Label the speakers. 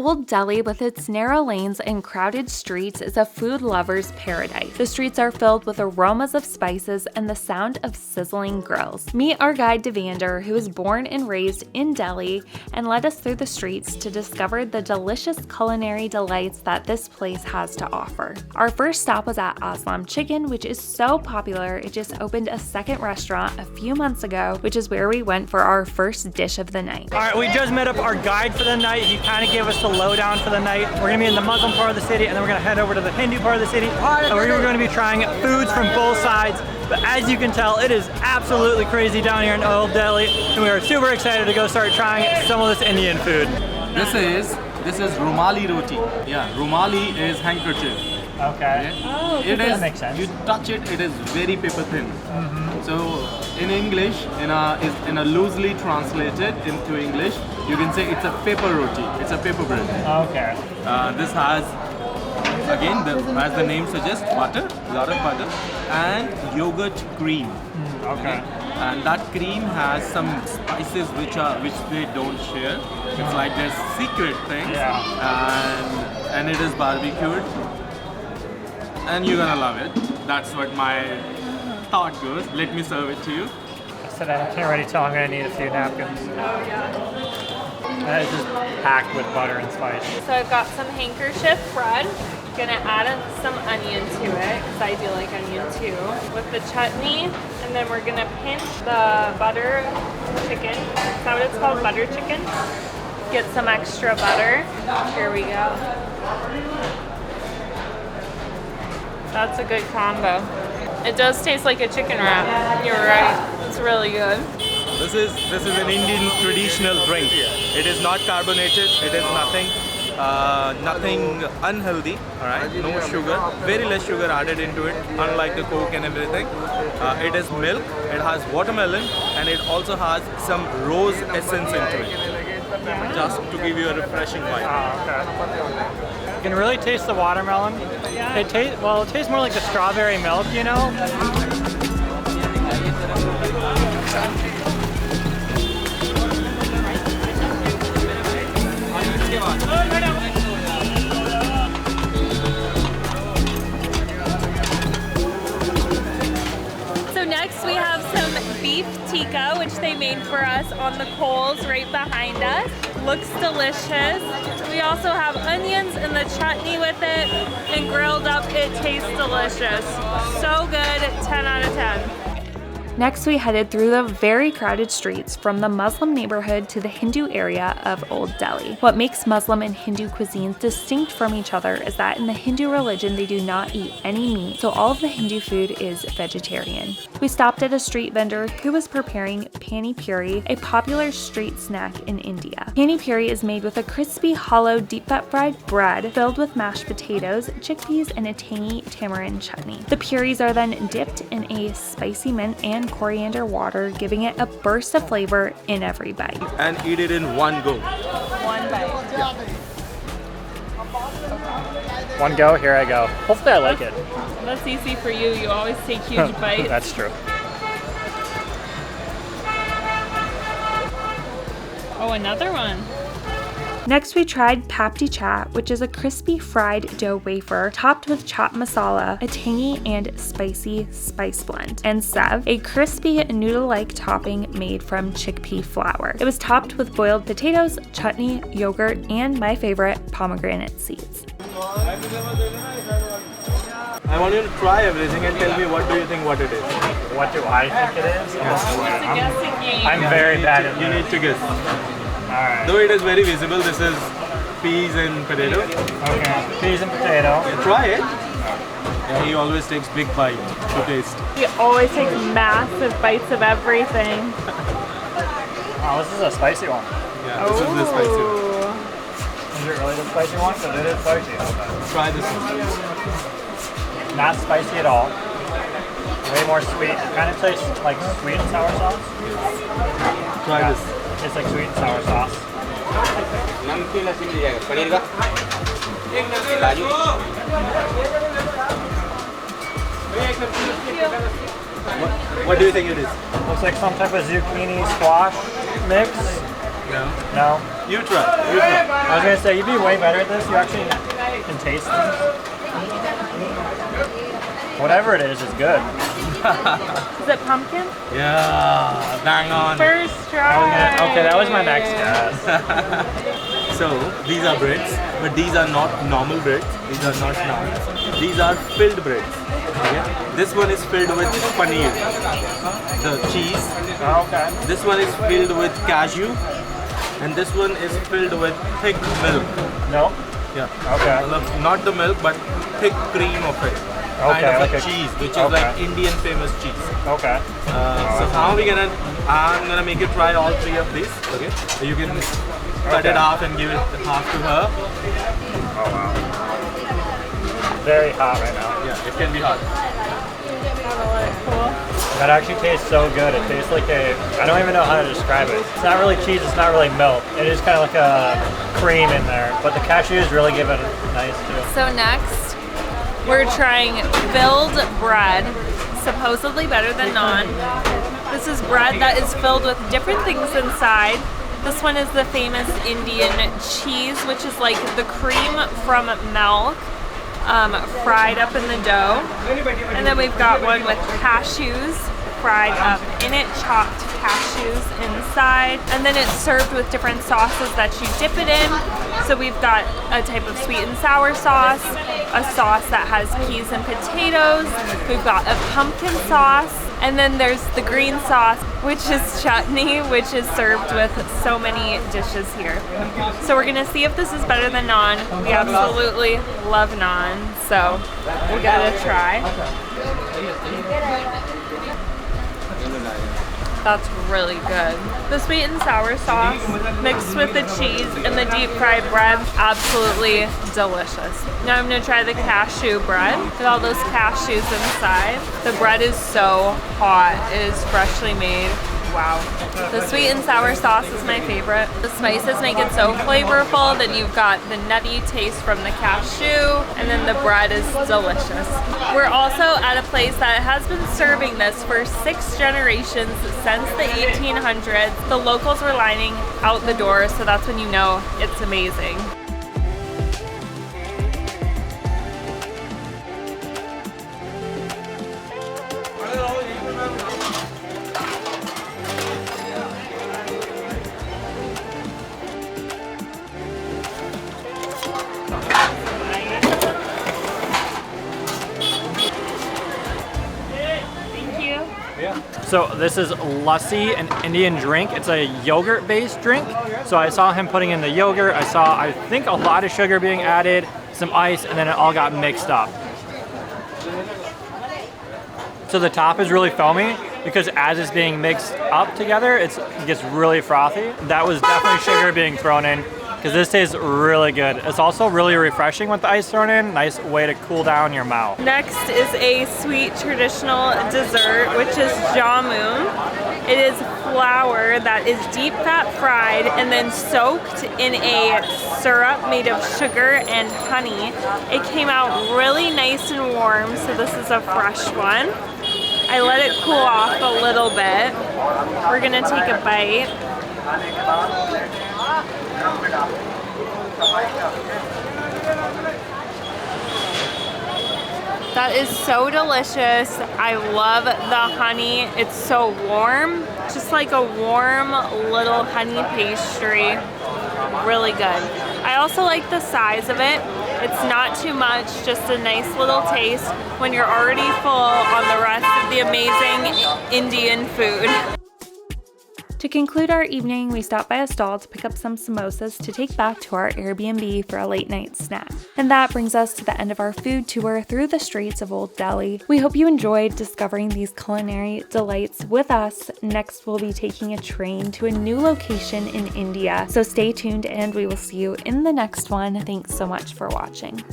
Speaker 1: Old Delhi, with its narrow lanes and crowded streets, is a food lover's paradise. The streets are filled with aromas of spices and the sound of sizzling grills. Meet our guide Devender, who was born and raised in Delhi and led us through the streets to discover the delicious culinary delights that this place has to offer. Our first stop was at Aslam Chicken, which is so popular it just opened a second restaurant a few months ago, which is where we went for our first dish of the night.
Speaker 2: All right, we just met up our guide for the night. He kind of gave us the lowdown for the night. We're gonna be in the Muslim part of the city, and then we're gonna head over to the Hindu part of the city, and we're gonna be trying foods from both sides. But as you can tell, it is absolutely crazy down here in Old Delhi, and we are super excited to go start trying some of this Indian food.
Speaker 3: This is Rumali Roti. Yeah, Rumali is handkerchief.
Speaker 2: Okay.
Speaker 3: Oh,
Speaker 2: that makes sense.
Speaker 3: You touch it, it is very paper thin. So in English, in a loosely translated into English, you can say it's a paper roti. It's a paper bread.
Speaker 2: Okay.
Speaker 3: This has, again, as the name suggests, butter, a lot of butter, and yogurt cream.
Speaker 2: Okay.
Speaker 3: And that cream has some spices which they don't share. It's like their secret things.
Speaker 2: Yeah.
Speaker 3: And it is barbecued. And you're gonna love it. That's what my thought goes. Let me serve it to you.
Speaker 2: I said I can't already tell I'm gonna need a few napkins.
Speaker 4: Oh yeah.
Speaker 2: That is just packed with butter and spice.
Speaker 4: So I've got some handkerchief bread. Gonna add some onion to it, because I do like onion too, with the chutney, and then we're gonna pinch the butter chicken. Is that what it's called? Butter chicken? Get some extra butter. Here we go. That's a good combo. It does taste like a chicken wrap. You're right. It's really good.
Speaker 3: This is an Indian traditional drink. It is not carbonated. It is nothing unhealthy. All right, no sugar. Very less sugar added into it. Unlike the Coke and everything. It is milk. It has watermelon, and it also has some rose essence into it, just to give you a refreshing vibe.
Speaker 2: Okay. You can really taste the watermelon.
Speaker 4: Yeah.
Speaker 2: It tastes more like the strawberry milk, you know?
Speaker 4: So next we have some beef tikka, which they made for us on the coals right behind us. Looks delicious. We also have onions and the chutney with it, and grilled up, it tastes delicious. So good, 10 out of 10.
Speaker 1: Next, we headed through the very crowded streets from the Muslim neighborhood to the Hindu area of Old Delhi. What makes Muslim and Hindu cuisines distinct from each other is that in the Hindu religion, they do not eat any meat, so all of the Hindu food is vegetarian. We stopped at a street vendor who was preparing Pani Puri, a popular street snack in India. Pani Puri is made with a crispy, hollow, deep-fat fried bread filled with mashed potatoes, chickpeas, and a tangy tamarind chutney. The puris are then dipped in a spicy mint and coriander water, giving it a burst of flavor in every bite.
Speaker 3: And eat it in one go.
Speaker 4: One bite.
Speaker 3: Yeah.
Speaker 2: One go, here I go. Hopefully I like it.
Speaker 4: That's easy for you. You always take huge bites.
Speaker 2: That's true.
Speaker 4: Oh, another one.
Speaker 1: Next, we tried Paptichat, which is a crispy fried dough wafer topped with chaat masala, a tangy and spicy spice blend, and Soph, a crispy noodle-like topping made from chickpea flour. It was topped with boiled potatoes, chutney, yogurt, and my favorite, pomegranate seeds.
Speaker 3: I want you to try everything and tell me what do you think what it is.
Speaker 2: What do I think it is?
Speaker 4: It's a guessing game.
Speaker 2: I'm very bad at
Speaker 3: You
Speaker 2: that.
Speaker 3: need to guess.
Speaker 2: Alright.
Speaker 3: Though it is very visible, this is peas and potato.
Speaker 2: Okay. Peas and potato.
Speaker 3: Try it. Yeah, he always takes big bite to taste.
Speaker 4: He always takes massive bites of everything.
Speaker 2: Oh, this is a spicy one.
Speaker 3: Yeah, this is the spicy one.
Speaker 4: Ooh.
Speaker 2: Is it really the spicy one? Because it is spicy. Okay.
Speaker 3: Try this one.
Speaker 2: Not spicy at all. Way more sweet. It kind of tastes like sweet and sour sauce.
Speaker 3: Try this.
Speaker 2: It's like sweet and sour sauce.
Speaker 3: What do you think it is?
Speaker 2: Looks like some type of zucchini squash mix
Speaker 3: No.
Speaker 2: No?
Speaker 3: You try. You try.
Speaker 2: I was gonna say, you'd be way better at this. You actually can taste things. Whatever it is good.
Speaker 4: Is it pumpkin?
Speaker 3: Yeah, bang on.
Speaker 4: First try.
Speaker 2: Okay, that was my next guess.
Speaker 3: So these are breads, but these are not normal breads. These are not naans. These are filled breads. Okay? This one is filled with paneer, the cheese.
Speaker 2: Okay.
Speaker 3: This one is filled with cashew, and this one is filled with thick milk.
Speaker 2: No?
Speaker 3: Yeah.
Speaker 2: Okay.
Speaker 3: Not the milk, but thick cream of it. Kind
Speaker 2: Okay,
Speaker 3: of
Speaker 2: like
Speaker 3: a
Speaker 2: a-
Speaker 3: cheese, which is
Speaker 2: okay.
Speaker 3: like Indian famous cheese.
Speaker 2: Okay.
Speaker 3: So how we gonna? I'm gonna make you try all three of these. Okay. So you can cut it off and give it half to her.
Speaker 2: Oh wow. Very hot right now.
Speaker 3: Yeah, it can be hot.
Speaker 4: Cool.
Speaker 2: That actually tastes so good. It tastes like I don't even know how to describe it. It's not really cheese, it's not really milk. It is kind of like a cream in there, but the cashew is really giving it nice too.
Speaker 4: So next, we're trying filled bread, supposedly better than naan. This is bread that is filled with different things inside. This one is the famous Indian cheese, which is like the cream from milk, fried up in the dough. And then we've got one with cashews fried up in it, chopped cashews inside. And then it's served with different sauces that you dip it in. So we've got a type of sweet and sour sauce, a sauce that has peas and potatoes. We've got a pumpkin sauce. And then there's the green sauce, which is chutney, which is served with so many dishes here. So we're gonna see if this is better than naan. We absolutely love naan, so we gotta try. That's really good. The sweet and sour sauce mixed with the cheese and the deep fried bread, absolutely delicious. Now I'm gonna try the cashew bread with all those cashews inside. The bread is so hot. It is freshly made. Wow. The sweet and sour sauce is my favorite. The spices make it so flavorful. Then you've got the nutty taste from the cashew, and then the bread is delicious. We're also at a place that has been serving this for 6 generations since the 1800s. The locals were lining out the door, so that's when you know it's amazing.
Speaker 2: So this is lassi, an Indian drink. It's a yogurt-based drink. So I saw him putting in the yogurt. I saw, I think, a lot of sugar being added, some ice, and then it all got mixed up. So the top is really foamy because as it's being mixed up together, it gets really frothy. That was definitely sugar being thrown in because this tastes really good. It's also really refreshing with the ice thrown in. Nice way to cool down your mouth.
Speaker 4: Next is a sweet traditional dessert, which is jamun. It is flour that is deep fat fried and then soaked in a syrup made of sugar and honey. It came out really nice and warm, so this is a fresh one. I let it cool off a little bit. We're gonna take a bite. That is so delicious. I love the honey. It's so warm, just like a warm little honey pastry. Really good. I also like the size of it. It's not too much, just a nice little taste when you're already full on the rest of the amazing Indian food.
Speaker 1: To conclude our evening, we stopped by a stall to pick up some samosas to take back to our Airbnb for a late night snack. And that brings us to the end of our food tour through the streets of Old Delhi. We hope you enjoyed discovering these culinary delights with us. Next, we'll be taking a train to a new location in India. So stay tuned and we will see you in the next one. Thanks so much for watching.